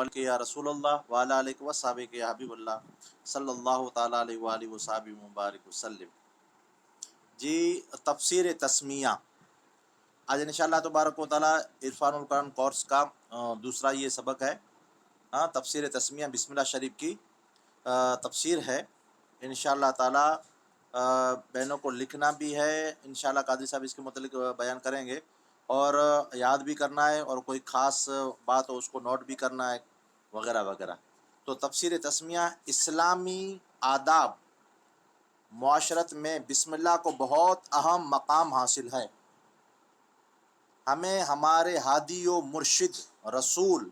علیہ یا رسول اللہ وعلی علیہ وصحبہ یا حبیب اللہ صلی اللہ تعالیٰ علیہ وآلہ وصحبہ مبارک وسلم۔ جی، تفسیر تسمیہ آج انشاءاللہ تبارک و تعالیٰ عرفان القرآن کورس کا دوسرا یہ سبق ہے۔ تفسیر تسمیہ بسم اللہ شریف کی تفسیر ہے انشاءاللہ تعالیٰ۔ بہنوں کو لکھنا بھی ہے انشاءاللہ، قادری صاحب اس کے متعلق بیان کریں گے، اور یاد بھی کرنا ہے، اور کوئی خاص بات ہو اس کو نوٹ بھی کرنا ہے وغیرہ وغیرہ۔ تو تفسیر تسمیہ، اسلامی آداب معاشرت میں بسم اللہ کو بہت اہم مقام حاصل ہے۔ ہمیں ہمارے ہادی و مرشد رسول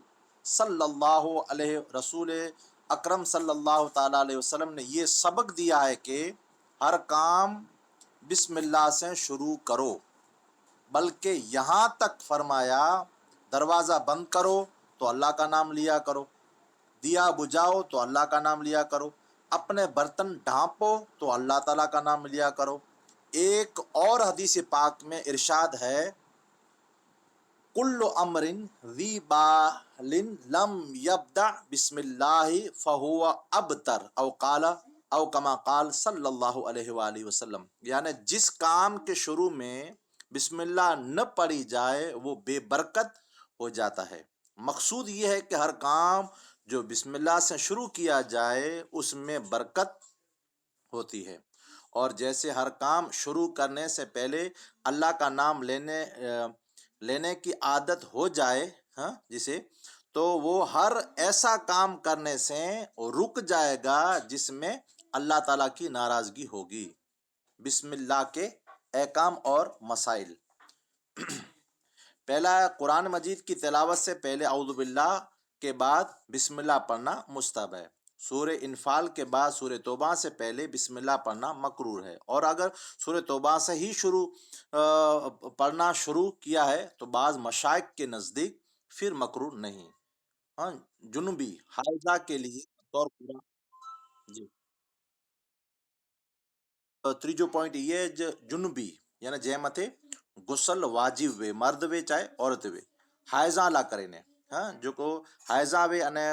اکرم صلی اللہ تعالیٰ علیہ وسلم نے یہ سبق دیا ہے کہ ہر کام بسم اللہ سے شروع کرو، بلکہ یہاں تک فرمایا دروازہ بند کرو تو اللہ کا نام لیا کرو، دیا بجھاؤ تو اللہ کا نام لیا کرو، اپنے برتن ڈھانپو تو اللہ تعالیٰ کا نام لیا کرو۔ ایک اور حدیث پاک میں ارشاد ہے، کل امر ذی بال لم یبدأ بسم اللہ فہو ابتر او کما قال صلی اللہ علیہ وآلہ وسلم، یعنی جس کام کے شروع میں بسم اللہ نہ پڑھی جائے وہ بے برکت ہو جاتا ہے۔ مقصود یہ ہے کہ ہر کام جو بسم اللہ سے شروع کیا جائے اس میں برکت ہوتی ہے، اور جیسے ہر کام شروع کرنے سے پہلے اللہ کا نام لینے کی عادت ہو جائے جسے، تو وہ ہر ایسا کام کرنے سے رک جائے گا جس میں اللہ تعالیٰ کی ناراضگی ہوگی۔ بسم اللہ کے احکام اور مسائل۔ پہلا، قرآن مجید کی تلاوت سے پہلے اعوذ باللہ کے بعد بسم اللہ پڑھنا مستحب ہے۔ سورہ انفال کے بعد سورہ توبہ سے پہلے بسم اللہ پڑھنا مکروہ ہے، اور اگر سورہ توبہ سے ہی پڑھنا شروع کیا ہے تو بعض مشائخ کے نزدیک پھر مکروہ نہیں۔ جنوبی حائضہ کے لیے بطور قرآن، جی، تیجو پوائنٹ یہ جنوبی یعنی جے متے غسل واجب وے، مرد وے چاہے عورت وے، حائضہ لا کرے نے جو کو حائضہ وے انے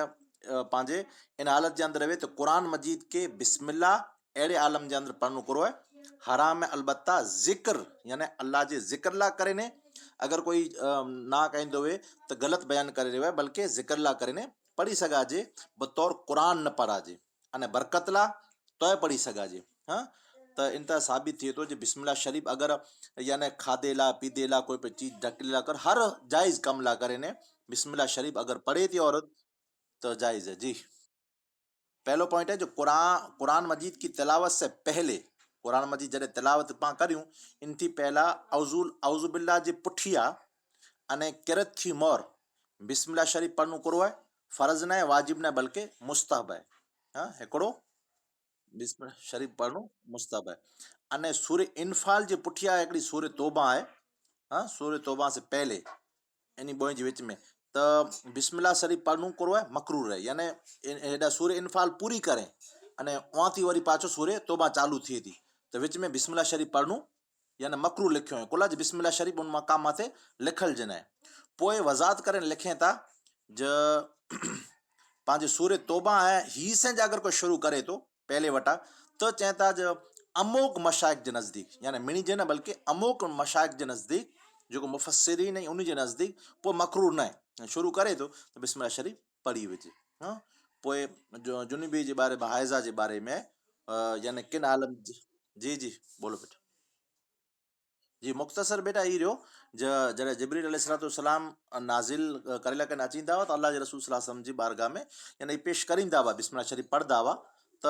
پانجے ان حالت جے اندر وے تو قرآن مجید کے بسم اللہ اہڑے عالم جے اندر پڑھنو کرو ہے حرام ہے۔ البتہ ذکر یعنی اللہ جے ذکر لا کرے نے، اگر کوئی نہ کہندو وے تو غلط بیان کرے رہے، بلکہ ذکر لا کرے نے پڑھی سگا جے، بطور قرآن نہ پڑھا جے انے برکت لا تو پڑھی سگا جے۔ تو انتا ثابت تھے تو بسم اللہ شریف اگر یعنی کھادے لا پیدے لا کوئی پہ چیز ڈھکلے لا کر ہر جائز کم لا کرے نے بسم اللہ شریف اگر پڑھے تھی عورت تو جائز ہے۔ جی، پہلو پوائنٹ ہے جو قرآن مجید کی تلاوت سے پہلے، قرآن مجید جڑے تلاوت پاں کریوں ان تھی پہلا اعوذ باللہ جی پٹھیا انے کرت تھی مور بسم اللہ شریف پڑھنو کرو ہے، فرض نہ ہے، واجب نہ ہے، بلکہ مستحب ہے۔ ہکڑو بسم اللہ شریف پڑھنو مستحب ہے۔ انے سورہ انفال جے پٹھیا ہکڑی سورہ توبہ ہے، سورہ توبہ سے پہلے انہی بوئیں جے وچ میں تو بسم اللہ شریف پڑھنو کرو ہے مکروہ ہے، یعنی ایڈا سورہ انفال پوری کریں انے وہاں تھی وری پاچھو سورہ توبہ چالو تھی تھی تو وچ میں بسم اللہ شریف پڑھنو یعنی مکروہ لکھیو ہے۔ کلا بسم اللہ شریف ان مقام ماتے لکھل جن ہے، پوئے وضاحت کریں لکھیں تا جو پانچ سورہ توبہ ہے ہی سے اگر کوئی شروع کرے تو پہلے وٹا تو چہتا جو اموک مشائخ جے نزدیک یعنی منی جے نہ بلکہ اموک مشائخ جے نزدیک جو مفسرین ہیں انہی جے نزدیک پو مکروہ نہ ہے، شروع کرے تو بسم اللہ شریف پڑھی وجے۔ پوئے جو جنوبی جے بارے حائضہ جے بارے میں یعنی کن عالم جی جی بولو بیٹا۔ جی، مختصر بیٹا ای رہو جڑے جبریل علیہ السلام نازل کریلا کے اچیندا ہوا تو اللہ جے رسول صلی اللہ علیہ وسلم جی بارگاہ میں یعنی پیش کریندا ہوا بسم اللہ شریف پڑھدا ہوا تو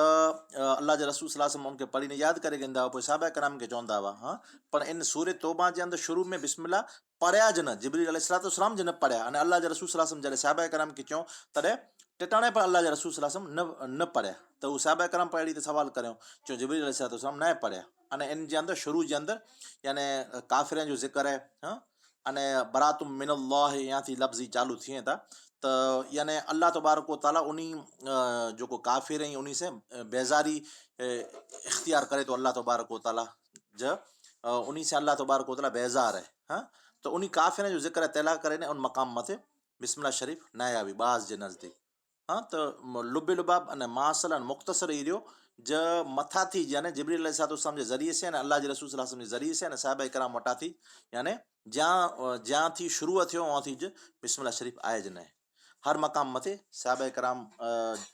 اللہ جے رسول صلی اللہ علیہ وسلم ان کے پڑھی نے یاد کرے گیندا ہوا، پوئی صحابہ کرام کے چوندا ہوا پر ان سورہ توبہ جے اندر شروع میں بسم اللہ پڑھیا جن جبریل علیہ السلام جن پڑھیا انے اللہ جے رسول صلی اللہ علیہ وسلم جڑے صحابہ کرام کے چوں تڑے ٹٹانے پر اللہ جے رسول صلی اللہ علیہ وسلم نہ پڑھیا تو صحابہ کرام پڑھی تے سوال کریوں چوں جبریل علیہ السلام نہ پڑھیا انے ان جے اندر شروع جے اندر یعنی کافرین جو ذکر ہے انے برات من اللہ یہاں تھی لفظی چالو تھیں تا تو یعنی اللہ تبارک و تعالیٰ انہی جو کو کافر ہیں انہی سے بیزاری اختیار کرے تو اللہ تبارک و تعالیٰ جو انہی سے اللہ تبارک و تعالیٰ بیزار ہے تو انہی کافر ہیں جو ذکر تلا کرے نے ان مقام متے બિસ્મિલ્લાહ શરીફ ના આવી બાઝ જે નજદીક. હા, તો લુબે લુબાબ અને માસલન મુખ્તસર એ રહ્યો જ મથાથી જ યાને જિબ્રીલ અલૈહિસ્સલામ જે ઝરીએ છે અને અલ્લાહ જે રસૂલ સલ્લલ્લાહુ અલૈહિ વસલ્લમ ઝરીએ છે અને સાહાબા કરામ વટાથી યાને જ્યાંથી શરૂ થયો ત્યાંથી જ બિસ્મિલ્લાહ શરીફ આય જ નહીં. હર મકામ મથે સાહાબા કરામ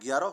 11.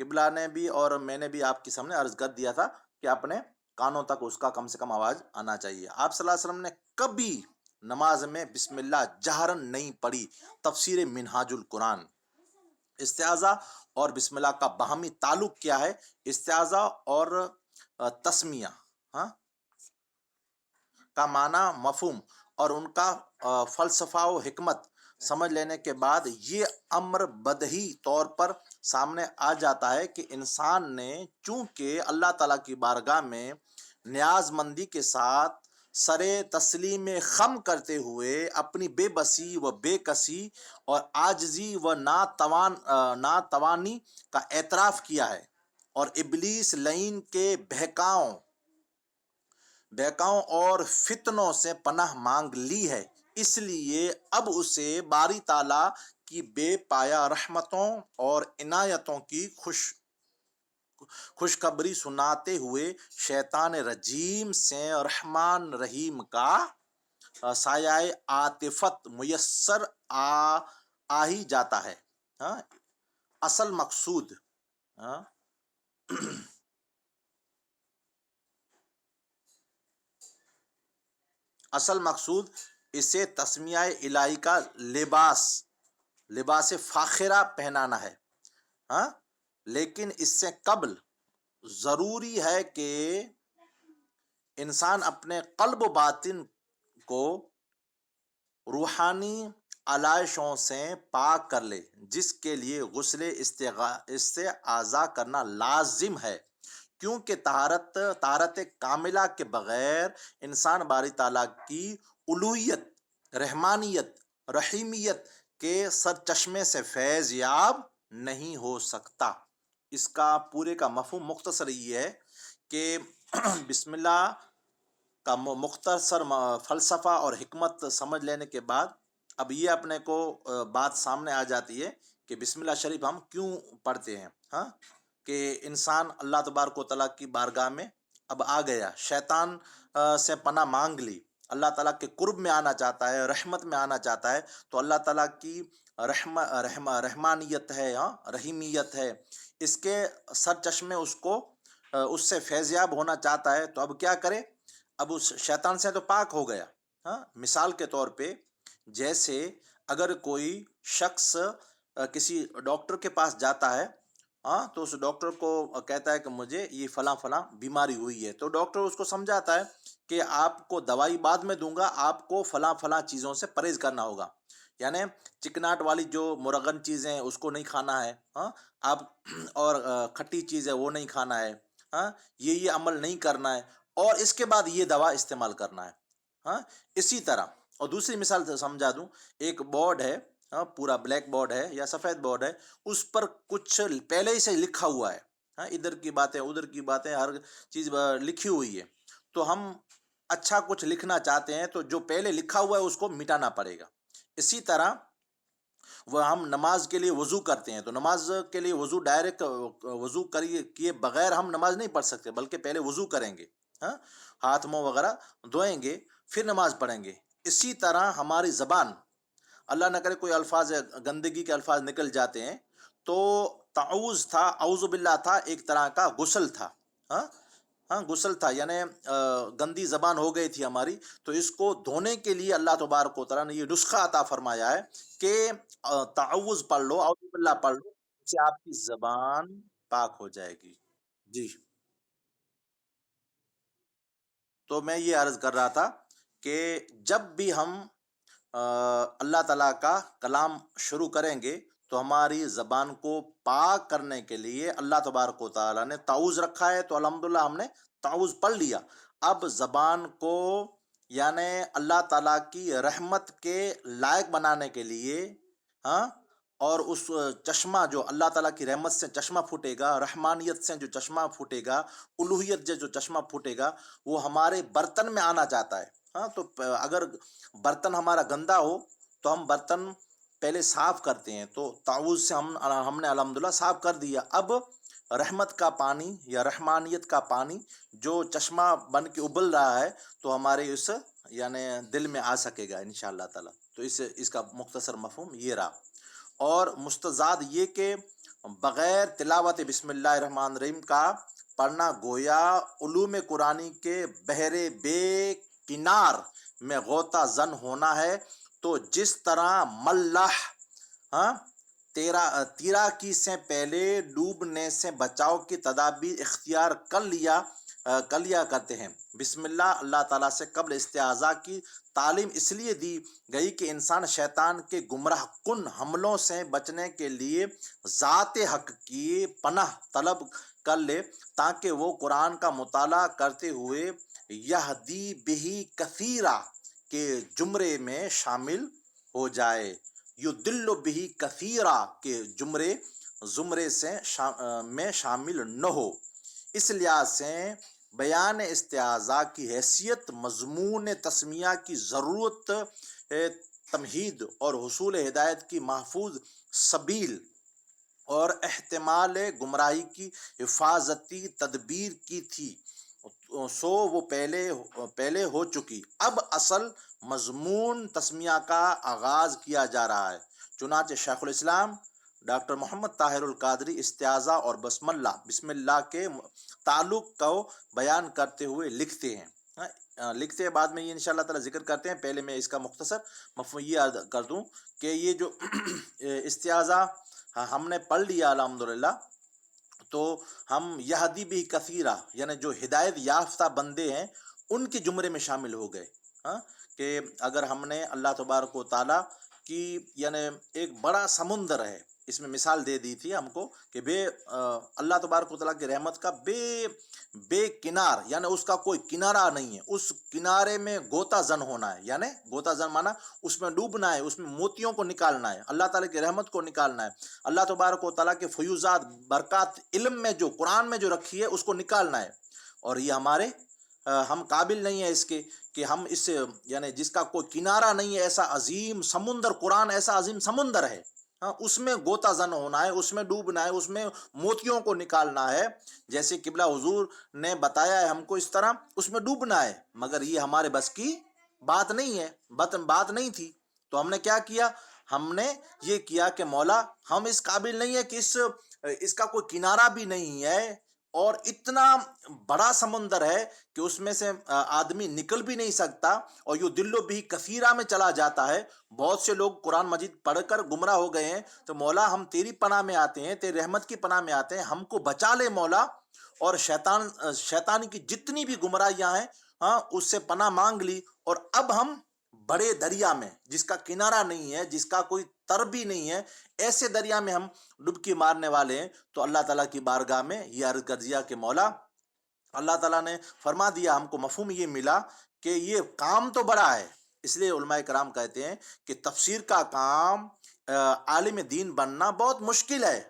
قبلہ نے بھی اور میں نے بھی آپ کے سامنے عرض کر دیا تھا کہ اپنے کانوں تک اس کا کم سے کم آواز آنا چاہیے۔ آپ صلی اللہ علیہ وسلم نے کبھی نماز میں بسم اللہ جہرن نہیں پڑھی۔ تفسیر منہاج القرآن۔ استعاذہ اور بسم اللہ کا باہمی تعلق کیا ہے؟ استعاذہ اور تسمیہ کا معنی، مفہوم اور ان کا فلسفہ و حکمت سمجھ لینے کے بعد یہ امر بدہی طور پر سامنے آ جاتا ہے کہ انسان نے چونکہ اللہ تعالیٰ کی بارگاہ میں نیاز مندی کے ساتھ سر تسلیم خم کرتے ہوئے اپنی بے بسی و بے کسی اور عاجزی و ناتوانی کا اعتراف کیا ہے اور ابلیس لعین کے بہکاؤں اور فتنوں سے پناہ مانگ لی ہے، اس لیے اب اسے باری تعالیٰ کی بے پایہ رحمتوں اور عنایتوں کی خوشخبری سناتے ہوئے شیطان رجیم سے رحمان رحیم کا سایہ عاطفت میسر آ ہی جاتا ہے۔ اصل مقصود اسے تسمیہ الہی کا لباس فاخرہ پہنانا ہے، لیکن اس سے قبل ضروری ہے کہ انسان اپنے قلب و باطن کو روحانی علائشوں سے پاک کر لے، جس کے لیے غسل استعاذہ کرنا لازم ہے، کیونکہ طہارت کاملہ کے بغیر انسان باری تعالیٰ کی الوہیت، رحمانیت، رحیمیت کے سرچشمے سے فیض یاب نہیں ہو سکتا۔ اس کا پورے کا مفہوم مختصر یہ ہے کہ بسم اللہ کا مختصر فلسفہ اور حکمت سمجھ لینے کے بعد اب یہ اپنے کو بات سامنے آ جاتی ہے کہ بسم اللہ شریف ہم کیوں پڑھتے ہیں، کہ انسان اللہ تبارک و تعالیٰ کی بارگاہ میں اب آ گیا، شیطان سے پناہ مانگ لی، اللہ تعالیٰ کے قرب میں آنا چاہتا ہے، رحمت میں آنا چاہتا ہے، تو اللہ تعالیٰ کی رحمانیت ہے، رحیمیت ہے، اس کے سر چشمے اس سے فیضیاب ہونا چاہتا ہے، تو اب کیا کرے؟ اب اس شیطان سے تو پاک ہو گیا۔ مثال کے طور پہ جیسے اگر کوئی شخص کسی ڈاکٹر کے پاس جاتا ہے، تو اس ڈاکٹر کو کہتا ہے کہ مجھے یہ فلاں فلاں بیماری ہوئی ہے، تو ڈاکٹر اس کو سمجھاتا ہے کہ آپ کو دوائی بعد میں دوں گا، آپ کو فلاں فلاں چیزوں سے پرہیز کرنا ہوگا، یعنی چکناٹ والی جو مرغن چیزیں اس کو نہیں کھانا ہے، آپ اور کھٹی چیز ہے وہ نہیں کھانا ہے، یہ عمل نہیں کرنا ہے، اور اس کے بعد یہ دوا استعمال کرنا ہے۔ اسی طرح اور دوسری مثال سے سمجھا دوں، ایک بورڈ ہے، پورا بلیک بورڈ ہے یا سفید بورڈ ہے، اس پر کچھ پہلے ہی سے لکھا ہوا ہے، ادھر کی باتیں ادھر کی باتیں ہر چیز لکھی ہوئی ہے، تو ہم اچھا کچھ لکھنا چاہتے ہیں تو جو پہلے لکھا ہوا ہے اس کو مٹانا پڑے گا۔ اسی طرح وہ ہم نماز کے لیے وضو کرتے ہیں، تو نماز کے لیے وضو ڈائریکٹ وضو کیے بغیر ہم نماز نہیں پڑھ سکتے، بلکہ پہلے وضو کریں گے، ہاتھ منہ وغیرہ دھوئیں گے، پھر نماز پڑھیں گے۔ اسی طرح ہماری زبان، اللہ نہ کرے کوئی الفاظ گندگی کے الفاظ نکل جاتے ہیں، تو تعوذ تھا، اعوذ باللہ تھا، ایک طرح کا غسل تھا، غسل تھا، یعنی گندی زبان ہو گئی تھی ہماری، تو اس کو دھونے کے لیے اللہ تبارک و تعالیٰ نے یہ نسخہ عطا فرمایا ہے کہ تعوذ پڑھ لو، اعوذ باللہ پڑھ لو، اس سے آپ کی زبان پاک ہو جائے گی۔ جی، تو میں یہ عرض کر رہا تھا کہ جب بھی ہم اللہ تعالیٰ کا کلام شروع کریں گے تو ہماری زبان کو پاک کرنے کے لیے اللہ تبارک و تعالیٰ نے تعوذ رکھا ہے، تو الحمدللہ ہم نے تعوذ پڑھ لیا۔ اب زبان کو یعنی اللہ تعالیٰ کی رحمت کے لائق بنانے کے لیے، اور اس چشمہ جو اللہ تعالیٰ کی رحمت سے چشمہ پھوٹے گا، رحمانیت سے جو چشمہ پھوٹے گا، الوہیت سے جو چشمہ پھوٹے گا، وہ ہمارے برتن میں آنا چاہتا ہے۔ تو اگر برتن ہمارا گندا ہو تو ہم برتن پہلے صاف کرتے ہیں، تو تعوذ سے ہم نے الحمدللہ صاف کر دیا۔ اب رحمت کا پانی یا رحمانیت کا پانی جو چشمہ بن کے ابل رہا ہے، تو ہمارے اس یعنی دل میں آ سکے گا انشاءاللہ تعالی۔ تو اس کا مختصر مفہوم یہ رہا، اور مستزاد یہ کہ بغیر تلاوت بسم اللہ الرحمن الرحیم کا پڑھنا گویا علوم قرآنی کے بحر بے کنار میں غوطہ زن ہونا ہے۔ تو جس طرح ملاح ہاں تیراکی سے پہلے ڈوبنے سے بچاؤ کی تدابیر اختیار کر لیا کرتے ہیں، بسم اللہ تعالیٰ سے قبل استعاذہ کی تعلیم اس لیے دی گئی کہ انسان شیطان کے گمراہ کن حملوں سے بچنے کے لیے ذات حق کی پناہ طلب کر لے، تاکہ وہ قرآن کا مطالعہ کرتے ہوئے یہدی بہی کثیرہ کے زمرے میں شامل ہو جائے، یدل بہی کثیرہ کے زمرے سے میں شامل نہ ہو۔ اس لحاظ سے بیان استعاذہ کی حیثیت مضمون تسمیہ کی ضرورت تمہید اور حصول ہدایت کی محفوظ سبیل اور احتمال گمراہی کی حفاظتی تدبیر کی تھی، سو وہ پہلے ہو چکی۔ اب اصل مضمون تسمیہ کا آغاز کیا جا رہا ہے۔ چنانچہ شیخ الاسلام ڈاکٹر محمد طاہر القادری استعاذہ اور بسم اللہ کے تعلق کو بیان کرتے ہوئے لکھتے ہیں بعد میں یہ انشاءاللہ تعالی ذکر کرتے ہیں۔ پہلے میں اس کا مختصر مفہوم یہ عرض کر دوں کہ یہ جو استعاذہ ہم نے پڑھ لیا الحمدللہ، تو ہم یہدی بھی کثیرہ یعنی جو ہدایت یافتہ بندے ہیں ان کے زمرے میں شامل ہو گئے، کہ اگر ہم نے اللہ تبارک و تعالیٰ کی یعنی ایک بڑا سمندر ہے، اس میں مثال دے دی تھی ہم کو کہ اللہ تبارک و تعالیٰ کی رحمت کا بے کنار یعنی اس کا کوئی کنارہ نہیں ہے، اس کنارے میں غوطہ زن ہونا ہے، یعنی غوطہ زن مانا اس میں ڈوبنا ہے، اس میں موتیوں کو نکالنا ہے، اللہ تعالیٰ کی رحمت کو نکالنا ہے، اللہ تبارک و تعالیٰ کے فیوزات برکات علم میں جو قرآن میں جو رکھی ہے اس کو نکالنا ہے۔ اور یہ ہم قابل نہیں ہیں اس کے کہ ہم اس یعنی جس کا کوئی کنارہ نہیں ہے، ایسا عظیم سمندر، قرآن ایسا عظیم سمندر ہے، اس میں غوطہ زن ہونا ہے، اس میں ڈوبنا ہے، اس میں موتیوں کو نکالنا ہے، جیسے قبلہ حضور نے بتایا ہے ہم کو اس طرح اس میں ڈوبنا ہے، مگر یہ ہمارے بس کی بات نہیں ہے، بات نہیں تھی۔ تو ہم نے کیا کیا؟ ہم نے یہ کیا کہ مولا ہم اس قابل نہیں ہے کہ اس کا کوئی کنارہ بھی نہیں ہے، اور اتنا بڑا سمندر ہے کہ اس میں سے آدمی نکل بھی نہیں سکتا، اور یہ دلو بھی کثیرہ میں چلا جاتا ہے۔ بہت سے لوگ قرآن مجید پڑھ کر گمراہ ہو گئے ہیں، تو مولا ہم تیری پناہ میں آتے ہیں، تیری رحمت کی پناہ میں آتے ہیں، ہم کو بچا لے مولا، اور شیطان کی جتنی بھی گمراہیاں ہیں اس سے پناہ مانگ لی، اور اب ہم بڑے دریا میں جس کا کنارہ نہیں ہے، جس کا کوئی تر بھی نہیں ہے، ایسے دریا میں ہم ڈبکی مارنے والے ہیں۔ تو اللہ تعالیٰ کی بارگاہ میں یہ عرض کر دیا کہ مولا، اللہ تعالیٰ نے فرما دیا، ہم کو مفہوم یہ ملا کہ یہ کام تو بڑا ہے، اس لیے علماء کرام کہتے ہیں کہ تفسیر کا کام عالم دین بننا بہت مشکل ہے،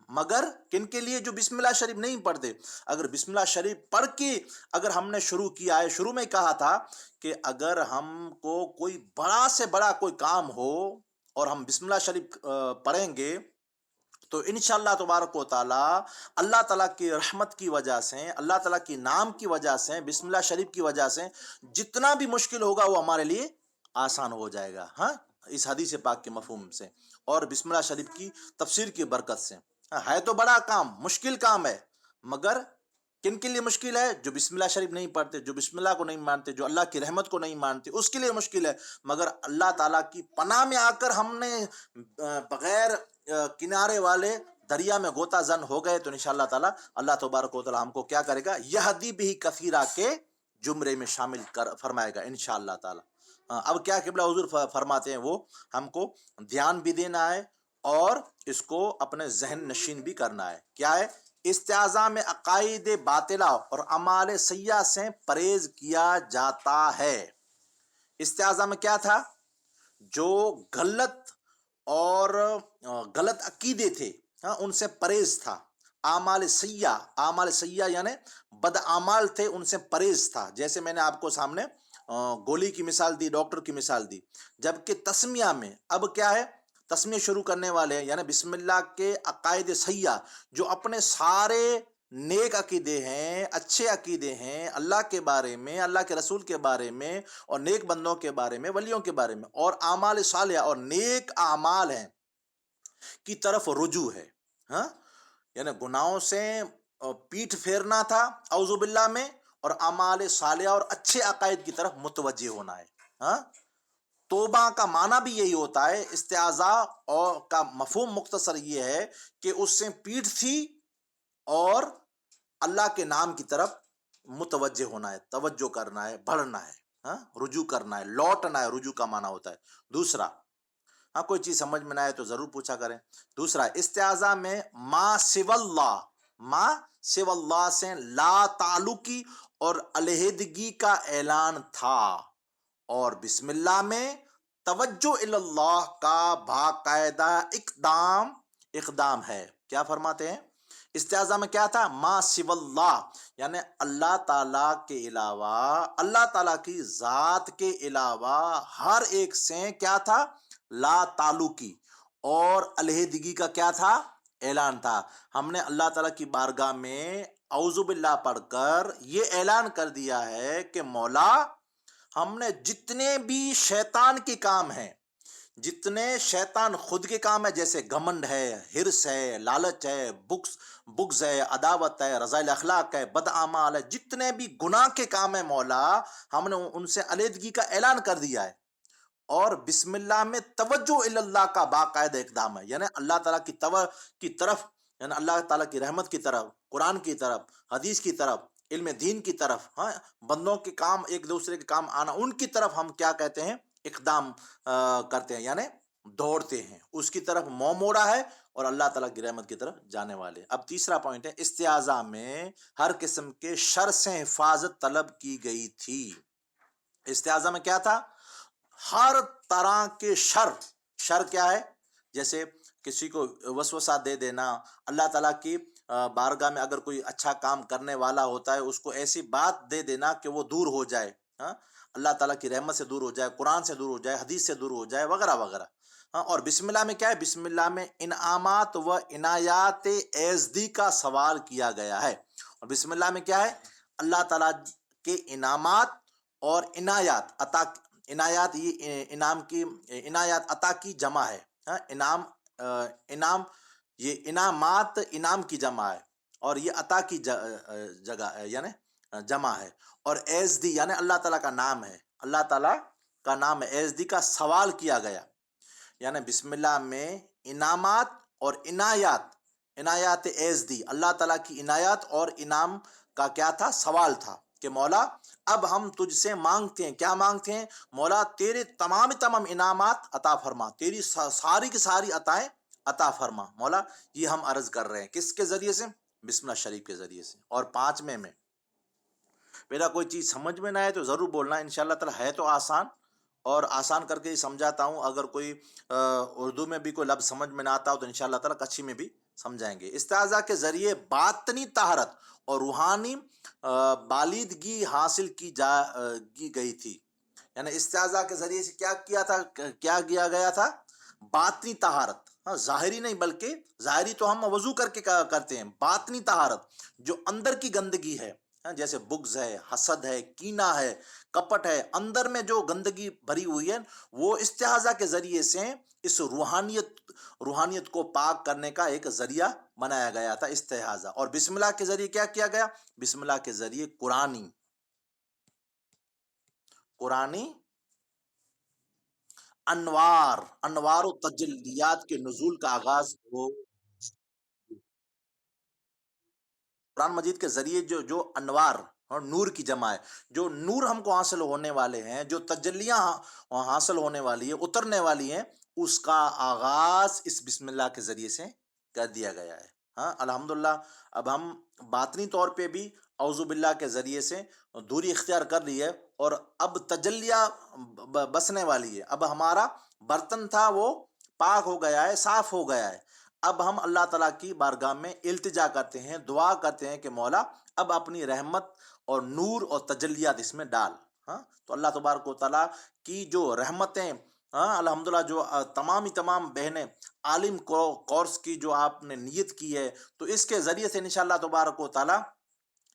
مگر کن کے لیے؟ جو بسم اللہ شریف نہیں پڑھتے۔ اگر بسم اللہ شریف پڑھ کے اگر ہم نے شروع کیا ہے، شروع میں کہا تھا کہ اگر ہم کو کوئی بڑا سے بڑا کوئی کام ہو اور ہم بسم اللہ شریف پڑھیں گے، تو انشاءاللہ تبارک و تعالیٰ اللہ تعالیٰ کی رحمت کی وجہ سے، اللہ تعالیٰ کی نام کی وجہ سے، بسم اللہ شریف کی وجہ سے جتنا بھی مشکل ہوگا وہ ہمارے لیے آسان ہو جائے گا، اس حدیث پاک کے مفہوم سے اور بسم اللہ شریف کی تفسیر کی برکت سے۔ ہے تو بڑا کام، مشکل کام ہے، مگر کن کے لیے مشکل ہے؟ جو بسم اللہ شریف نہیں پڑھتے، جو بسم اللہ کو نہیں مانتے، جو اللہ کی رحمت کو نہیں مانتے، اس کے لیے مشکل ہے۔ مگر اللہ تعالیٰ کی پناہ میں آ کر ہم نے بغیر کنارے والے دریا میں غوطہ زن ہو گئے، تو انشاءاللہ تعالیٰ اللہ تبارک و تعالیٰ ہم کو کیا کرے گا؟ یہدی بھی کثیرہ کے زمرے میں شامل فرمائے گا انشاءاللہ تعالیٰ۔ اب کیا قبلہ حضور فرماتے ہیں، وہ ہم کو دھیان بھی دینا ہے اور اس کو اپنے ذہن نشین بھی کرنا ہے۔ کیا ہے؟ استعاذہ میں عقائد باطلہ اور اعمال سیئہ سے پرہیز کیا جاتا ہے۔ استعاذہ میں کیا تھا؟ جو غلط عقیدے تھے ان سے پرہیز تھا۔ اعمال سیئہ یعنی بد اعمال تھے، ان سے پرہیز تھا۔ جیسے میں نے آپ کو سامنے گولی کی مثال دی، ڈاکٹر کی مثال دی، جبکہ تسمیہ میں اب کیا ہے؟ تسمیہ شروع کرنے والے یعنی بسم اللہ کے عقائد سیئہ، جو اپنے سارے نیک عقیدے ہیں، اچھے عقیدے ہیں اللہ کے بارے میں، اللہ کے رسول کے بارے میں، اور نیک بندوں کے بارے میں، ولیوں کے بارے میں، اور اعمال صالحہ اور نیک اعمال ہیں کی طرف رجوع ہے۔ ہاں، یعنی گناہوں سے پیٹھ پھیرنا تھا اعوذ باللہ میں، اور اعمال صالحہ اور اچھے عقائد کی طرف متوجہ ہونا ہے. ہاں، توبہ کا معنی بھی یہی ہوتا ہے. استعاذہ اور کا مفہوم مختصر یہ ہے کہ اس سے پیٹھ تھی اور اللہ کے نام کی طرف متوجہ ہونا ہے، توجہ کرنا ہے، بڑھنا ہے، ہاں، رجوع کرنا ہے، لوٹنا ہے. رجوع کا معنی ہوتا ہے. دوسرا، ہاں کوئی چیز سمجھ میں نہ آئے تو ضرور پوچھا کریں. دوسرا، استعاذہ میں ما سو اللہ، ما سو اللہ سے لا تعلقی اور علیحدگی کا اعلان تھا، اور بسم اللہ میں توجہ اللہ کا باقاعدہ اقدام ہے. کیا فرماتے ہیں؟ استعاذہ میں کیا تھا؟ ما سو اللہ، یعنی اللہ تعالیٰ کے علاوہ، اللہ تعالیٰ کی ذات کے علاوہ ہر ایک سے کیا تھا؟ لا تعلقی اور علیحدگی کا کیا تھا؟ اعلان تھا. ہم نے اللہ تعالیٰ کی بارگاہ میں اعوذ باللہ پڑھ کر یہ اعلان کر دیا ہے کہ مولا، ہم نے جتنے بھی شیطان کے کام ہیں، جتنے شیطان خود کے کام ہے، جیسے گھمنڈ ہے، ہرس ہے، لالچ ہے، بغض ہے، عداوت ہے، رذائل اخلاق ہے، بد اعمال ہے، جتنے بھی گناہ کے کام ہیں مولا، ہم نے ان سے علیحدگی کا اعلان کر دیا ہے. اور بسم اللہ میں توجہ اللہ کا باقاعدہ اقدام ہے، یعنی اللہ تعالیٰ کی طرف، یعنی اللہ تعالیٰ کی رحمت کی طرف، قرآن کی طرف، حدیث کی طرف، علم دین کی طرف، ہاں، بندوں کے کام، ایک دوسرے کے کام آنا، ان کی طرف ہم کیا کہتے ہیں؟ اقدام کرتے ہیں، یعنی دوڑتے ہیں، اس کی طرف منہ موڑا ہے اور اللہ تعالیٰ کی رحمت کی طرف جانے والے. اب تیسرا پوائنٹ ہے، استعاذہ میں ہر قسم کے شر سے حفاظت طلب کی گئی تھی. استعاذہ میں کیا تھا؟ ہر طرح کے شر کیا ہے؟ جیسے کسی کو وسوسہ دے دینا، اللہ تعالیٰ کی بارگاہ میں اگر کوئی اچھا کام کرنے والا ہوتا ہے، اس کو ایسی بات دے دینا کہ وہ دور ہو جائے، ہاں، اللہ تعالیٰ کی رحمت سے دور ہو جائے، قرآن سے دور ہو جائے، حدیث سے دور ہو جائے، وغیرہ وغیرہ. ہاں، اور بسم اللہ میں کیا ہے؟ بسم اللہ میں انعامات و عنایات ایزدی کا سوال کیا گیا ہے. اور بسم اللہ میں کیا ہے؟ اللہ تعالیٰ کے انعامات اور عنایات، عطا، عنایات یہ انعام کی، عنایات عطا کی جمع ہے، ہاں، انعام یہ انعامات انعام کی جمع ہے، اور یہ عطا کی جگہ ہے، یعنی جمع ہے. اور ایزدی یعنی اللہ تعالیٰ کا نام ہے، اللہ تعالیٰ کا نام ہے. ایزدی کا سوال کیا گیا، یعنی بسم اللہ میں انعامات اور عنایات ایزدی، اللہ تعالیٰ کی عنایات اور انعام کا کیا تھا؟ سوال تھا کہ مولا، اب ہم تجھ سے مانگتے ہیں. کیا مانگتے ہیں؟ مولا، تیرے تمام انعامات عطا فرما، تیری ساری کی ساری عطائیں عطا فرما. مولا، یہ ہم عرض کر رہے ہیں، کس کے ذریعے سے؟ بسم اللہ شریف کے ذریعے سے. اور پانچویں میں، میرا کوئی چیز سمجھ میں نہ آئے تو ضرور بولنا، انشاءاللہ تعالی ہے تو آسان، اور آسان کر کے ہی سمجھاتا ہوں. اگر کوئی اردو میں بھی کوئی لفظ سمجھ میں نہ آتا ہو تو انشاءاللہ تعالی کچھی میں بھی سمجھائیں گے. استعاذہ کے ذریعے باطنی طہارت اور روحانی بالیدگی حاصل کی گئی تھی. یعنی استعاذہ کے ذریعے سے کیا کیا تھا؟ کیا کیا گیا تھا؟ باطنی طہارت، ہاں، ظاہری نہیں، بلکہ ظاہری تو ہم وضو کر کے کرتے ہیں، باطنی طہارت جو اندر کی گندگی ہے، جیسے بغض ہے، حسد ہے، کینہ ہے، کپٹ ہے، اندر میں جو گندگی بھری ہوئی ہے، وہ استعاذہ کے ذریعے سے اس روحانیت کو پاک کرنے کا ایک ذریعہ بنایا گیا تھا، استعاذہ. اور بسم اللہ کے ذریعے کیا کیا گیا؟ بسم اللہ کے ذریعے قرآنی انوار و تجلیات کے نزول کا آغاز ہو. قرآن مجید کے ذریعے جو انوار اور نور کی جمع ہے، جو نور ہم کو حاصل ہونے والے ہیں، جو تجلیاں حاصل ہونے والی ہیں، اترنے والی ہیں، اس کا آغاز اس بسم اللہ کے ذریعے سے کر دیا گیا ہے. ہاں، الحمدللہ اب ہم باطنی طور پہ بھی اعوذ باللہ کے ذریعے سے دوری اختیار کر لی ہے، اور اب تجلیہ بسنے والی ہے. اب ہمارا برتن تھا وہ پاک ہو گیا ہے، صاف ہو گیا ہے. اب ہم اللہ تعالیٰ کی بارگاہ میں التجا کرتے ہیں، دعا کرتے ہیں کہ مولا، اب اپنی رحمت اور نور اور تجلیات اس میں ڈال. ہاں، تو اللہ تبارک و تعالیٰ کی جو رحمتیں، ہاں، الحمدللہ، جو تمام بہنیں عالم کورس کی جو آپ نے نیت کی ہے، تو اس کے ذریعے سے انشاءاللہ تبارک و تعالیٰ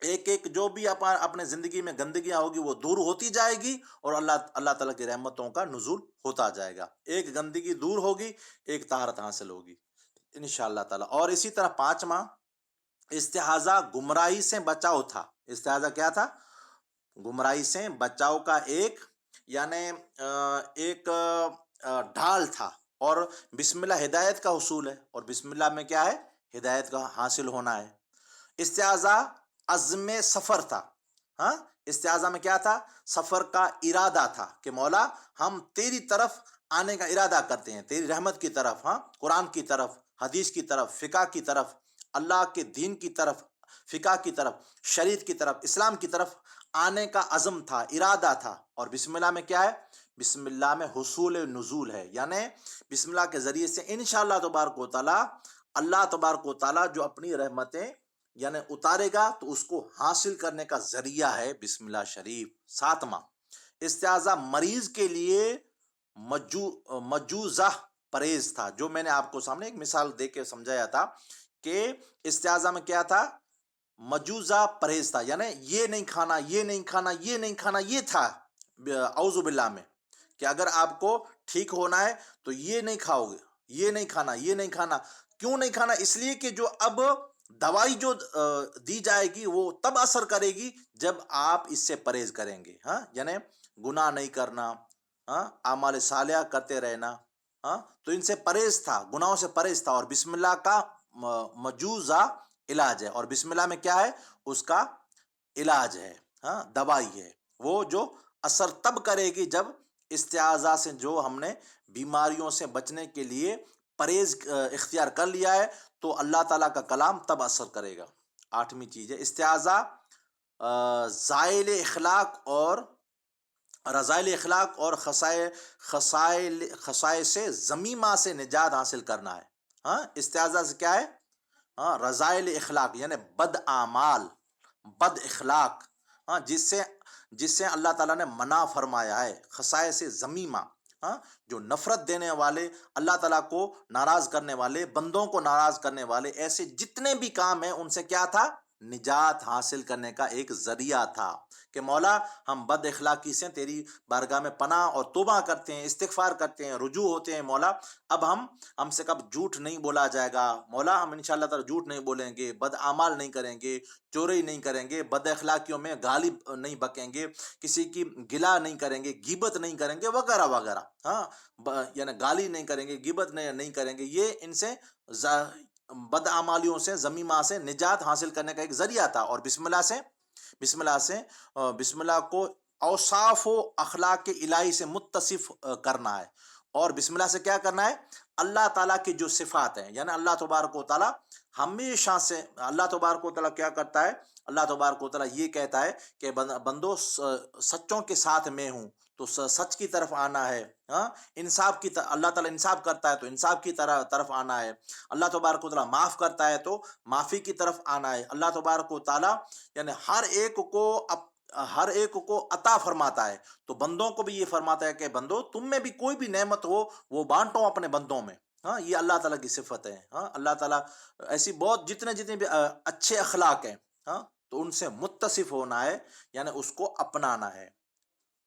ایک جو بھی اپنے زندگی میں گندگیاں ہوگی وہ دور ہوتی جائے گی، اور اللہ تعالیٰ کی رحمتوں کا نزول ہوتا جائے گا. ایک گندگی دور ہوگی، ایک طہارت حاصل ہوگی. انشاءاللہ تعالی. اور اسی طرح پانچواں استعاذہ گمراہی سے بچاؤ تھا. استعاذہ کیا تھا؟ گمراہی سے بچاؤ کا ایک یعنی ایک ڈھال تھا. اور بسم اللہ ہدایت کا حصول ہے، اور بسم اللہ میں کیا ہے؟ ہدایت کا حاصل ہونا ہے. استعاذہ عزم سفر تھا. ہاں، استعاذہ میں کیا تھا؟ سفر کا ارادہ تھا کہ مولا ہم تیری طرف آنے کا ارادہ کرتے ہیں، تیری رحمت کی طرف، ہاں، قرآن کی طرف، حدیث کی طرف، فقہ کی طرف، اللہ کے دین کی طرف، فقہ کی طرف، شریعت کی طرف، اسلام کی طرف آنے کا عزم تھا، ارادہ تھا. اور بسم اللہ میں کیا ہے؟ بسم اللہ میں حصول نزول ہے، یعنی بسم اللہ کے ذریعے سے انشاءاللہ تبارک و تعالی، اللہ تبارک و تعالی جو اپنی رحمتیں یعنی اتارے گا تو اس کو حاصل کرنے کا ذریعہ ہے بسم اللہ شریف. ساتواں استعاذہ مریض کے لیے مجوزہ پرہیز تھا، جو میں نے آپ کو سامنے ایک مثال دے کے سمجھایا تھا کہ استعاذہ میں کیا تھا؟ مجوزہ پرہیز تھا، یعنی یہ نہیں کھانا، یہ نہیں کھانا، یہ نہیں کھانا، یہ تھا اعوذ باللہ میں کہ اگر آپ کو ٹھیک ہونا ہے تو یہ نہیں کھاؤ گے، یہ نہیں کھانا، یہ نہیں کھانا. کیوں نہیں کھانا؟ اس لیے کہ جو اب دوائی جو دی جائے گی وہ تب اثر کرے گی جب آپ اس سے پرہیز کریں گے. ہاں، یعنی گناہ نہیں کرنا، ہاں، اعمال صالحہ کرتے رہنا، ہاں، تو ان سے پرہیز تھا، گناہوں سے پرہیز تھا. اور بسم اللہ کا مجوزہ علاج ہے، اور بسم اللہ میں کیا ہے؟ اس کا علاج ہے، ہاں، دوائی ہے، وہ جو اثر تب کرے گی جب استعاذہ سے جو ہم نے بیماریوں سے بچنے کے لیے پرہیز اختیار کر لیا ہے تو اللہ تعالیٰ کا کلام تب اثر کرے گا. آٹھویں چیز ہے استعاذہ زائل اخلاق اور رضائل اخلاق اور خسائے سے ذمیمہ سے نجات حاصل کرنا ہے. ہاں، استعاذہ سے کیا ہے؟ ہاں، رضائل اخلاق یعنی بد اعمال، بد اخلاق، ہاں، جس سے اللہ تعالیٰ نے منع فرمایا ہے. خسائے سے ذمیمہ، ہاں، جو نفرت دینے والے، اللہ تعالیٰ کو ناراض کرنے والے، بندوں کو ناراض کرنے والے ایسے جتنے بھی کام ہیں ان سے کیا تھا؟ نجات حاصل کرنے کا ایک ذریعہ تھا کہ مولا ہم بد اخلاقی سے تیری بارگاہ میں پناہ اور توبہ کرتے ہیں، استغفار کرتے ہیں، رجوع ہوتے ہیں. مولا اب ہم سے کب جھوٹ نہیں بولا جائے گا، مولا ہم انشاءاللہ تعالی جھوٹ نہیں بولیں گے، بد اعمال نہیں کریں گے، چوری نہیں کریں گے، بد اخلاقیوں میں گالی نہیں بکیں گے، کسی کی گلا نہیں کریں گے، غیبت نہیں کریں گے، وغیرہ وغیرہ. ہاں، یعنی گالی نہیں کریں گے، غیبت نہیں کریں گے. یہ ان سے بد اعمالیوں سے، ذمیمہ سے نجات حاصل کرنے کا ایک ذریعہ تھا. اور بسم اللہ کو اوصاف و اخلاق الہی سے متصف کرنا ہے. اور بسم اللہ سے کیا کرنا ہے؟ اللہ تعالیٰ کی جو صفات ہیں، یعنی اللہ تبارک و تعالیٰ ہمیشہ سے، اللہ تبارک و تعالیٰ کیا کرتا ہے؟ اللہ تبارک و تعالیٰ یہ کہتا ہے کہ بندو سچوں کے ساتھ میں ہوں، تو سچ کی طرف آنا ہے. ہاں، انصاف کی اللہ تعالیٰ انصاف کرتا ہے تو انصاف کی طرف آنا ہے. اللہ تبارک و تعالیٰ معاف کرتا ہے تو معافی کی طرف آنا ہے. اللہ تبارک و تعالیٰ یعنی ہر ایک کو عطا فرماتا ہے تو بندوں کو بھی یہ فرماتا ہے کہ بندو تم میں بھی کوئی بھی نعمت ہو وہ بانٹو اپنے بندوں میں. ہاں، یہ اللہ تعالیٰ کی صفت ہے. ہاں، اللہ تعالیٰ ایسی بہت جتنے بھی اچھے اخلاق ہیں، ہاں، تو ان سے متصف ہونا ہے، یعنی اس کو اپنانا ہے.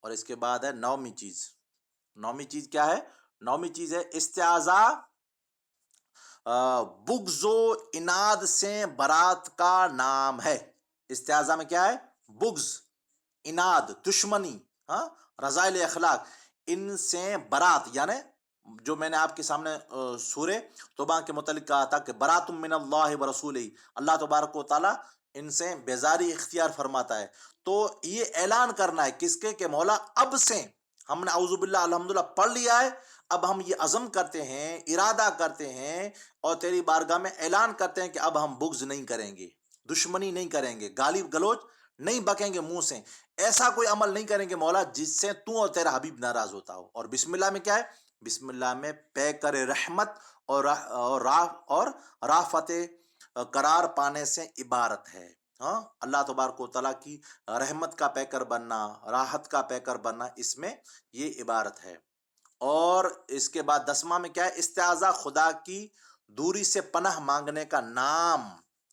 اور اس کے بعد ہے نومی چیز کیا ہے؟ نومی چیز ہے استعاذہ بغض و عناد سے برات کا نام ہے. استعاذہ میں کیا ہے؟ بغض، عناد، دشمنی، ہاں، رذائل اخلاق، ان سے برات، یعنی جو میں نے آپ کے سامنے سورہ توبہ کے متعلق کہا تھا کہ برات من اللہ و رسولہ، اللہ تبارک و تعالیٰ ان سے بیزاری اختیار فرماتا ہے. تو یہ اعلان کرنا ہے کس کے؟ کہ مولا اب سے ہم نے اعوذ باللہ الحمدللہ پڑھ لیا ہے، اب ہم یہ عزم کرتے ہیں، ارادہ کرتے ہیں اور تیری بارگاہ میں اعلان کرتے ہیں کہ اب ہم بغض نہیں کریں گے، دشمنی نہیں کریں گے، گالی گلوچ نہیں بکیں گے منہ سے، ایسا کوئی عمل نہیں کریں گے مولا جس سے تو اور تیرا حبیب ناراض ہوتا ہو. اور بسم اللہ میں کیا ہے؟ بسم اللہ میں پیکر رحمت اور رافت قرار پانے سے عبارت ہے. ہاں، اللہ تبارک و تعالیٰ کی رحمت کا پیکر بننا، راحت کا پیکر بننا، اس میں یہ عبارت ہے. اور اس کے بعد 10واں میں کیا ہے؟ استعاذہ خدا کی دوری سے پناہ مانگنے کا نام.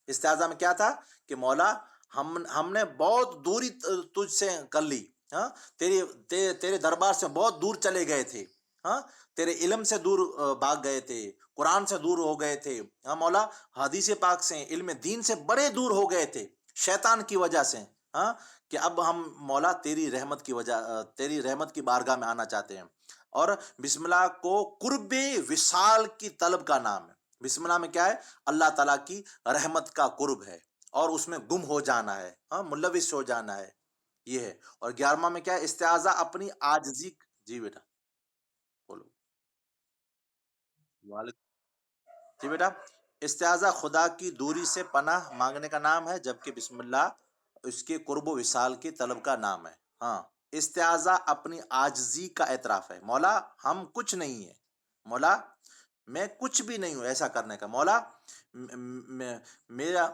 استعاذہ میں کیا تھا؟ کہ مولا ہم نے بہت دوری تجھ سے کر لی، ہاں، تیرے دربار سے بہت دور چلے گئے تھے، ہاں، تیرے علم سے دور بھاگ گئے تھے، قرآن سے دور ہو گئے تھے، ہاں مولا حدیث پاک سے، علم دین سے بڑے دور ہو گئے تھے شیطان کی وجہ سے، ہاں کہ اب ہم مولا تیری رحمت کی بارگاہ میں آنا چاہتے ہیں۔ اور بسم اللہ کو قرب وصال کی طلب کا نام ہے۔ بسم اللہ میں کیا ہے؟ اللہ تعالیٰ کی رحمت کا قرب ہے، اور اس میں گم ہو جانا ہے، ہاں ملوث ہو جانا ہے، یہ ہے۔ اور 11واں میں کیا ہے؟ استعاذہ اپنی عاجزی، جی بیٹا بولو۔ وعلیکم، جی بیٹا، استعاذہ خدا کی دوری سے پناہ مانگنے کا نام ہے، جبکہ بسم اللہ اس کے قرب و وصال کی طلب کا نام ہے۔ ہاں، استعاذہ اپنی عاجزی کا اعتراف ہے، مولا ہم کچھ نہیں ہیں، مولا میں کچھ بھی نہیں ہوں ایسا کرنے کا، مولا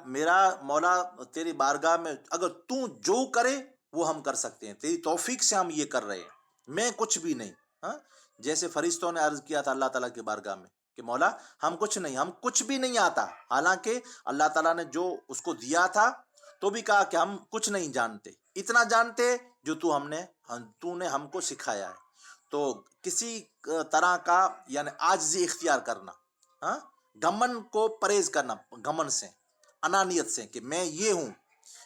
میرا مولا تیری بارگاہ میں اگر تو جو کرے وہ ہم کر سکتے ہیں، تیری توفیق سے ہم یہ کر رہے ہیں، میں کچھ بھی نہیں۔ ہاں، جیسے فرشتوں نے عرض کیا تھا اللہ تعالیٰ کی بارگاہ میں کہ مولا ہم کچھ نہیں، ہم کچھ بھی نہیں آتا، حالانکہ اللہ تعالیٰ نے جو اس کو دیا تھا تو بھی کہا کہ ہم کچھ نہیں جانتے، اتنا جانتے جو تو نے ہم کو سکھایا ہے۔ تو کسی طرح کا یعنی عاجزی اختیار کرنا، ہاں گمن کو پرہیز کرنا، گمن سے، انانیت سے کہ میں یہ ہوں،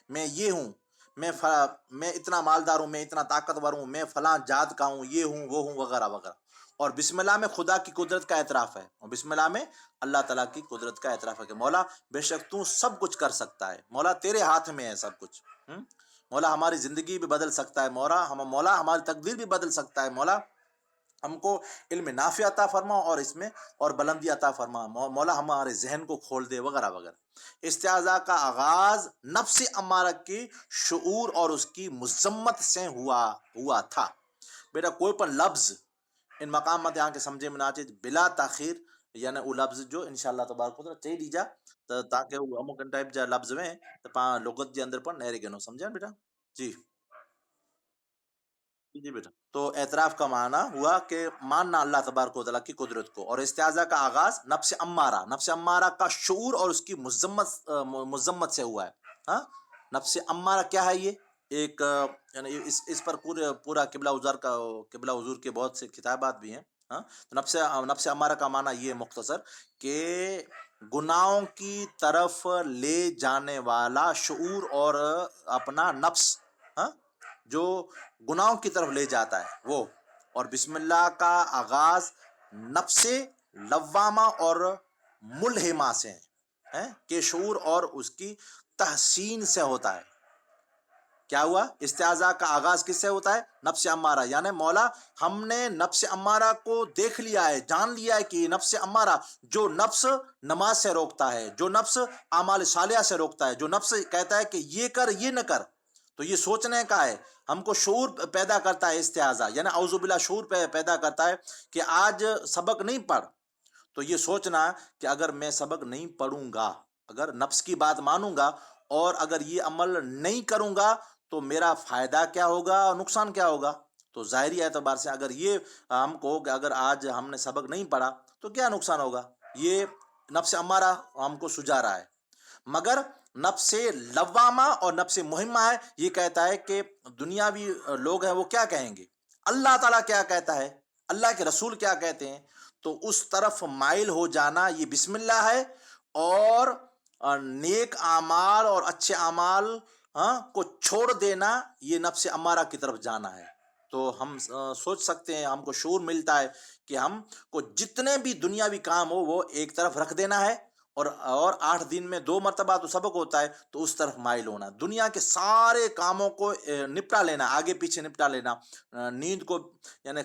میں یہ ہوں، میں اتنا مالدار ہوں، میں اتنا طاقتور ہوں، میں فلاں ذات کا ہوں، یہ ہوں وہ ہوں وغیرہ وغیرہ۔ اور بسم اللہ میں خدا کی قدرت کا اعتراف ہے، اور بسم اللہ میں اللہ تعالیٰ کی قدرت کا اعتراف ہے کہ مولا بے شک تو سب کچھ کر سکتا ہے، مولا تیرے ہاتھ میں ہے سب کچھ، مولا ہماری زندگی بھی بدل سکتا ہے، مولا ہماری تقدیر بھی بدل سکتا ہے، مولا ہم کو علم نافع عطا فرما، اور اس میں اور بلندی عطا فرما، مولا ہمارے ذہن کو کھول دے وغیرہ وغیرہ۔ استعاذہ کا آغاز نفس امارہ کی شعور اور اس کی مذمت سے ہوا تھا۔ بیٹا کوئی پر لفظ ان مقامات یہاں کے سمجھے مناچے بلا تاخیر، یعنی وہ لفظ جو انشاءاللہ تبارک و تعالی چاہیے دیجا تاکہ وہ اموکن ٹائپ جا لفظ میں لغت جے اندر پر نہرے گنو، سمجھا بیٹا؟ جی جی بیٹا، تو اعتراف کا معنی ہوا کہ ماننا اللہ تبارک و تعالیٰ کی قدرت کو، اور استعاذہ کا آغاز نفس امارہ کا شعور اور اس کی مذمت سے ہوا ہے۔ ہاں، نفس امارہ کیا ہے؟ یہ ایک یعنی اس پر پورا قبلہ حضور کے بہت سے کتابات بھی ہیں۔ ہاں، تو نفس امارہ کا معنی یہ مختصر کہ گناہوں کی طرف لے جانے والا شعور اور اپنا نفس، ہاں جو گناہوں کی طرف لے جاتا ہے وہ۔ اور بسم اللہ کا آغاز نفس لوامہ اور ملہمہ سے ہے کہ شعور اور اس کی تحسین سے ہوتا ہے۔ کیا ہوا؟ استعاذہ کا آغاز کس سے ہوتا ہے؟ نفس امارہ، یعنی مولا ہم نے نفس امارہ کو دیکھ لیا ہے، جان لیا ہے کہ نفس امارہ جو نفس نماز سے روکتا ہے، جو نفس اعمال صالحہ سے روکتا ہے، جو نفس کہتا ہے کہ یہ کر یہ نہ کر، تو یہ سوچنے کا ہے، ہم کو شعور پیدا کرتا ہے استعاذہ، یعنی اعوذ باللہ شعور پیدا کرتا ہے کہ آج سبق نہیں پڑھ، تو یہ سوچنا کہ اگر میں سبق نہیں پڑھوں گا، اگر نفس کی بات مانوں گا اور اگر یہ عمل نہیں کروں گا تو میرا فائدہ کیا ہوگا اور نقصان کیا ہوگا؟ تو ظاہری اعتبار سے اگر یہ ہم کو کہ اگر آج ہم نے سبق نہیں پڑھا تو کیا نقصان ہوگا، یہ نفس امارہ ہم کو سجا رہا ہے۔ مگر نفس لوامہ اور نفس مہمہ ہے، یہ کہتا ہے کہ دنیاوی لوگ ہیں وہ کیا کہیں گے، اللہ تعالیٰ کیا کہتا ہے، اللہ کے رسول کیا کہتے ہیں، تو اس طرف مائل ہو جانا یہ بسم اللہ ہے، اور نیک اعمال اور اچھے اعمال کو چھوڑ دینا یہ نفس امارہ کی طرف جانا ہے۔ تو ہم سوچ سکتے ہیں، ہم کو شعور ملتا ہے کہ ہم کو جتنے بھی دنیاوی کام ہو وہ ایک طرف رکھ دینا ہے، اور 8 دن میں 2 مرتبہ تو سبق ہوتا ہے تو اس طرف مائل ہونا، دنیا کے سارے کاموں کو نپٹا لینا، آگے پیچھے نپٹا لینا، نیند کو یعنی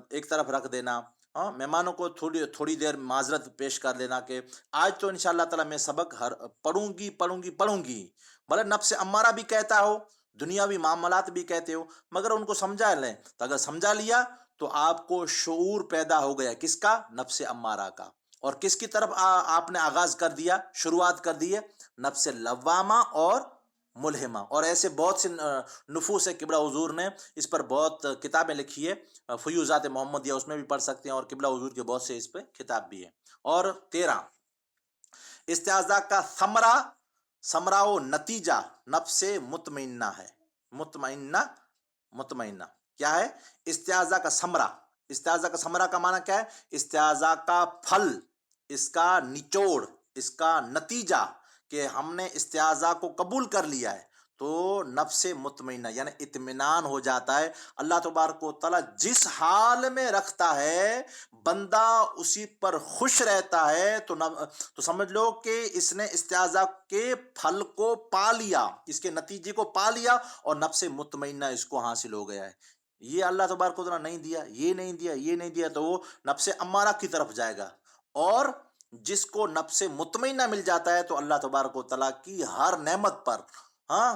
ایک طرف رکھ دینا، مہمانوں کو تھوڑی دیر معذرت پیش کر لینا کہ آج تو انشاءاللہ تعالیٰ میں سبق پڑھوں گی، بھلے نفس امارہ بھی کہتا ہو، دنیاوی معاملات بھی کہتے ہو، مگر ان کو سمجھا لیں، تو اگر سمجھا لیا تو آپ کو شعور پیدا ہو گیا کس کا؟ نفس امارہ کا۔ اور کس کی طرف آپ نے آغاز کر دیا، شروعات کر دی ہے؟ نفس لوامہ اور ملہمہ۔ اور ایسے بہت سے نفوس ہے، قبلہ حضور نے اس پر بہت کتابیں لکھی ہے، فیوزات محمدیہ اس میں بھی پڑھ سکتے ہیں، اور قبلہ حضور کے بہت سے اس پہ کتاب بھی ہیں۔ اور 13 استعاذہ کا ثمرہ و نتیجہ نفس مطمئنہ ہے، مطمئنہ کیا ہے؟ استعاذہ کا ثمرہ کا معنی کیا ہے؟ استعاذہ کا پھل اس کا نچوڑ، اس کا نتیجہ کہ ہم نے استعاذہ کو قبول کر لیا ہے تو نفس مطمئنہ یعنی اطمینان ہو جاتا ہے. اللہ تبارک و تعالیٰ جس حال میں رکھتا ہے بندہ اسی پر خوش رہتا ہے. تو سمجھ لو کہ اس نے استعاذہ کے پھل کو پا لیا، اس کے نتیجے کو پا لیا اور نفس مطمئنہ اس کو حاصل ہو گیا ہے. یہ اللہ تبارک و تعالیٰ نہیں دیا، یہ نہیں دیا، یہ نہیں دیا تو وہ نفس امارہ کی طرف جائے گا. اور جس کو نفس مطمئنہ مل جاتا ہے تو اللہ تبارک و تعالیٰ کی ہر نعمت پر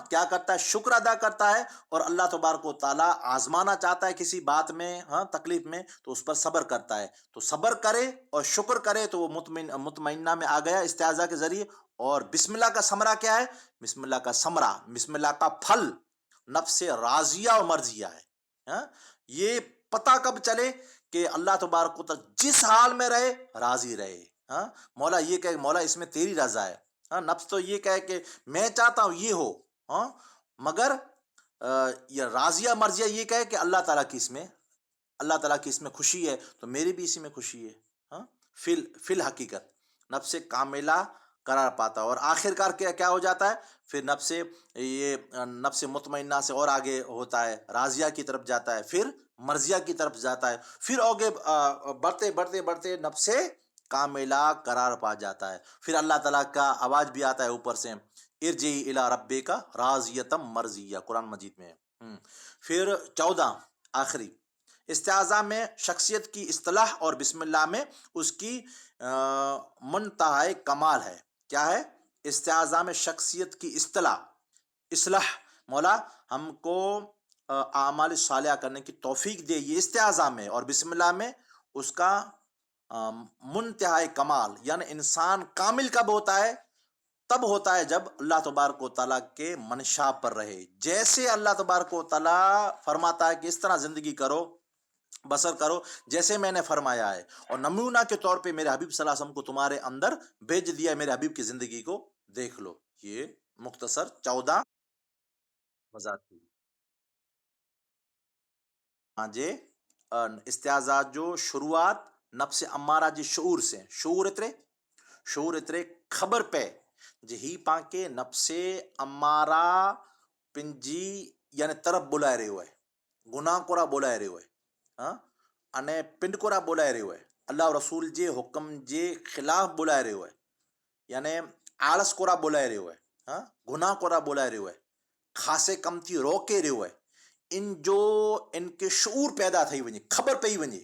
کیا کرتا ہے؟ شکر ادا کرتا ہے. اور اللہ تبارک و تعالیٰ آزمانا چاہتا ہے کسی بات میں، تکلیف میں، تو اس پر صبر کرتا ہے. تو صبر کرے اور شکر کرے تو وہ مطمئنہ میں آ گیا استعاذہ کے ذریعے. اور بسم اللہ کا ثمرہ کیا ہے؟ بسم اللہ کا ثمرہ، بسم اللہ کا پھل نفس راضیہ و مرضیہ ہے. یہ پتہ کب چلے کہ اللہ تبارک و تعالیٰ جس حال میں رہے راضی رہے. مولا یہ کہے مولا اس میں تیری رضا ہے. نفس تو یہ کہے کہ میں چاہتا ہوں یہ ہو، مگر یہ راضیہ مرضیہ یہ کہے کہ اللہ تعالیٰ کی اس میں خوشی ہے تو میری بھی اسی میں خوشی ہے. فی الحقیقت نفس کاملہ قرار پاتا ہے. اور آخر کار کیا ہو جاتا ہے؟ پھر نفس مطمئنہ سے اور آگے ہوتا ہے، راضیہ کی طرف جاتا ہے، پھر مرضیہ کی طرف جاتا ہے، پھر آگے بڑھتے بڑھتے بڑھتے نفس کاملہ قرار پا جاتا ہے. پھر اللہ تعالیٰ کا آواز بھی آتا ہے اوپر سے، ارجعی الی ربک راضیۃ مرضیہ، قرآن مجید میں. پھر 14 آخری استعاذہ میں شخصیت کی اصطلاح اور بسم اللہ میں اس کی منتہائی کمال ہے. کیا ہے؟ استعاذہ میں شخصیت کی اصلاح. مولا ہم کو اعمال صالحہ کرنے کی توفیق دے، یہ استعاذہ میں. اور بسم اللہ میں اس کا منتہائی کمال، یعنی انسان کامل کب ہوتا ہے؟ تب ہوتا ہے جب اللہ تبارک و تعالیٰ کے منشا پر رہے. جیسے اللہ تبارک و تعالیٰ فرماتا ہے کہ اس طرح زندگی کرو، بسر کرو جیسے میں نے فرمایا ہے. اور نمونہ کے طور پہ میرے حبیب صلی اللہ علیہ وسلم کو تمہارے اندر بھیج دیا ہے، میرے حبیب کی زندگی کو دیکھ لو. یہ مختصر 14 وضاحت تھی. جے استعاذہ جو شروعات نفس امارہ جی شعور اترے خبر پہ جہی پاں کے نفس امارہ پنجی یعنی طرف بلائے رہے ہوئے، گناہ کورا بلائے رہے ہوئے، انے پنڈ کورا بلائے رہے ہوئے، اللہ و رسول جے حکم جے خلاف بلائے رہے ہوئے، یعنی آلس کورا بلائے رہے ہوئے، گناہ کورا بلائے رہے ہوئے، خاصے کم تھی روکے رہے ہوئے. ان کے شعور پیدا تھی ونجے، خبر پئی ونجے.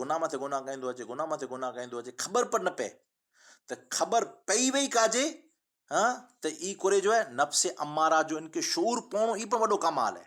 گناہ مٿے گناہ کیندو اچے، گناہ مٿے گناہ کیندو اچے، خبر پر نہ پئے تو خبر پئی وئی کاجے تو ای کورے جو ہے نفس امارہ جو ان کے شعور پوڻو ای پہ وڏو کمال ہے.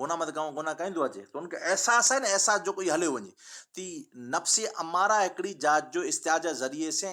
گناہ مٿے گناہ کیندو اچے تو ان کے احساس ہے نا، احساس جو کوئی ہلے ونجے. تی نفس امارہ ہکڑی ذات جو استعاذہ ذریعے سے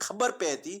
خبر پئے تھی،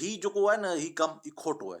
ہی جو کو ہے نا ہی کم ای کھوٹو ہے،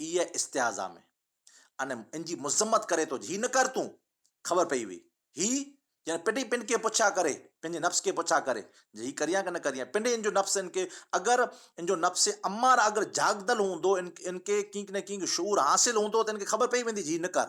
ای استعاذہ میں ان ان جی مذمت کرے تو ہی نہ کر توں، خبر پئی وئی ہی یعنی پنڈی پنڈ کے پچھا کرے، پنجے نفس کے پچھا کرے جی کریاں کہ نہ کریاں پنڈے ان جو نفس ان کے اگر ان جو نفس امارہ اگر جاگدل ہوندو ان کے کینک نہ کینک شعور حاصل ہوندو تو ان کے خبر پئی ویندی جی نہ کر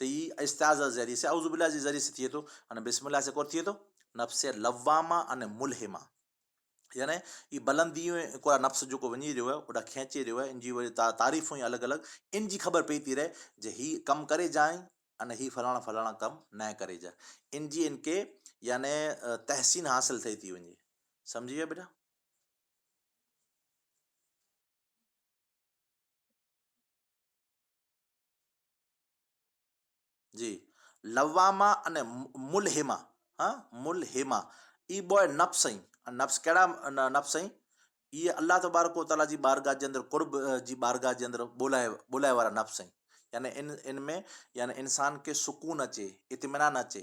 تو یہ استعاذہ ذریعے سے اعوذ باللہ جی ذریعے سے تھیے تو ان بسم اللہ سے کور تھیے تو نفس لوامہ ان ملہمہ، یعنی یہ بلندی کو نفس جو کو ونجی رہو ہے اوڈا کھینچے رہو ہے. ان جی وری تعریفوں الگ الگ ان جی خبر پئی تھی رہے جے ہی کم کرے جائیں ان ہی فلانا فلانا کم نہ کرے جائے. ان جی ان کے یعنی تحسین حاصل تھی ونجے. سمجھیے بیٹا؟ جی لوامہ ان ملہمہ، ملہمہ ای بوئے نفس آئیں. نفس کہڑا نفس آئیں؟ یہ اللہ تبارک و تعالیٰ جی بارگاہ جے اندر قرب جی بارگاہ جے اندر بولائے وارا نفس آئیں. یعنی ان میں یعنی انسان کے سکون اچے، اطمینان اچے.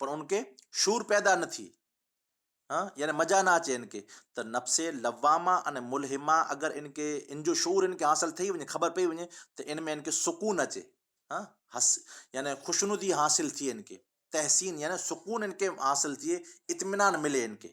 پر ان کے شعور پیدا نہ تھی، یعنی مزہ نہ اچے ان کے. تو نفس لوامہ ان ملہمہ اگر ان کے ان جو شعور ان کے حاصل تھی ونجے، خبر پئی ونجے تو ان میں ان کے سکون اچے، یعنی خوشنودی حاصل تھی ان کے، تحسین یعنی سکون ان کے حاصل تھیے، اطمینان ملے ان کے.